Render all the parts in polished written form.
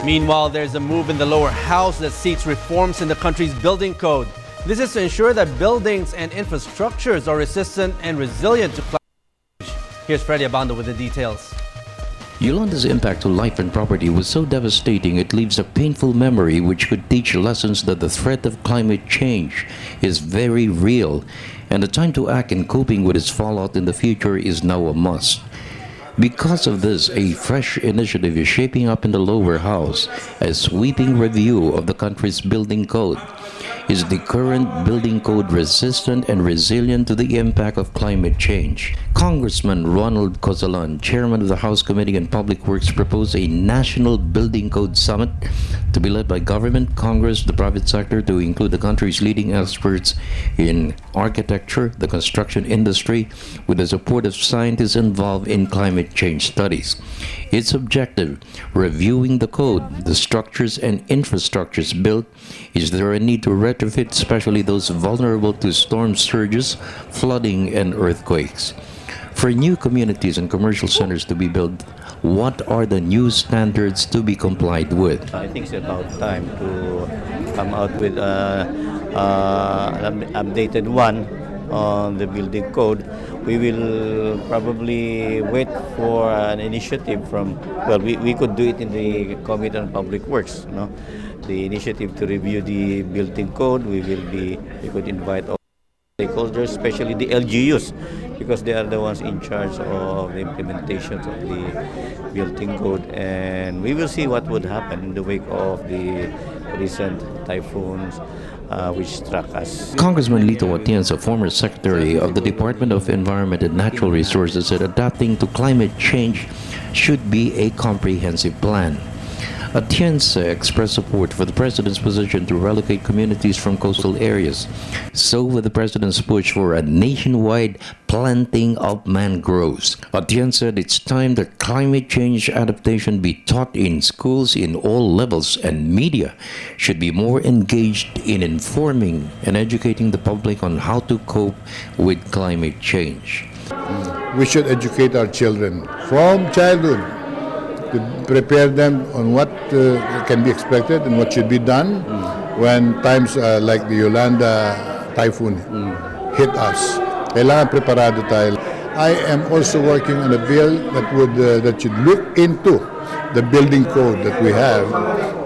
Meanwhile, there's a move in the lower house that seeks reforms in the country's building code. This is to ensure that buildings and infrastructures are resistant and resilient to climate change. Here's Freddie Abando with the details. Yolanda's impact to life and property was so devastating it leaves a painful memory which could teach lessons that the threat of climate change is very real, and the time to act in coping with its fallout in the future is now a must. Because of this, a fresh initiative is shaping up in the lower house, a sweeping review of the country's building code. Is the current building code resistant and resilient to the impact of climate change? Congressman Ronald Cozalan, chairman of the House Committee on Public Works, proposed a national building code summit to be led by government, Congress, the private sector, to include the country's leading experts in architecture, the construction industry, with the support of scientists involved in climate change studies. Its objective, reviewing the code, the structures and infrastructures built. Is there a need to retrofit especially those vulnerable to storm surges, flooding, and earthquakes? For new communities and commercial centers to be built, what are the new standards to be complied with? I think it's about time to come out with an updated one on the building code. We will probably wait for an initiative from, well, we could do it in the Committee on Public Works, you know, the initiative to review the building code. We could invite all stakeholders, especially the LGUs, because they are the ones in charge of the implementation of the building code, and we will see what would happen in the wake of the recent typhoons which struck us. Congressman Lito Atienza, former Secretary of the Department of Environment and Natural Resources, said adapting to climate change should be a comprehensive plan. Atienza expressed support for the President's position to relocate communities from coastal areas. So with the President's push for a nationwide planting of mangroves. Atienza said it's time that climate change adaptation be taught in schools in all levels, and media should be more engaged in informing and educating the public on how to cope with climate change. We should educate our children from childhood to prepare them on what can be expected and what should be done when times like the Yolanda typhoon hit us. Kailangan preparado tayo. I am also working on a bill that should look into the building code that we have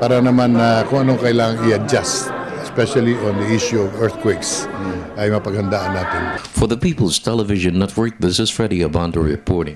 para naman kung anong kailangan i-adjust, especially on the issue of earthquakes, ay mapaghandaan natin. For the People's Television Network, this is Freddie Abando reporting.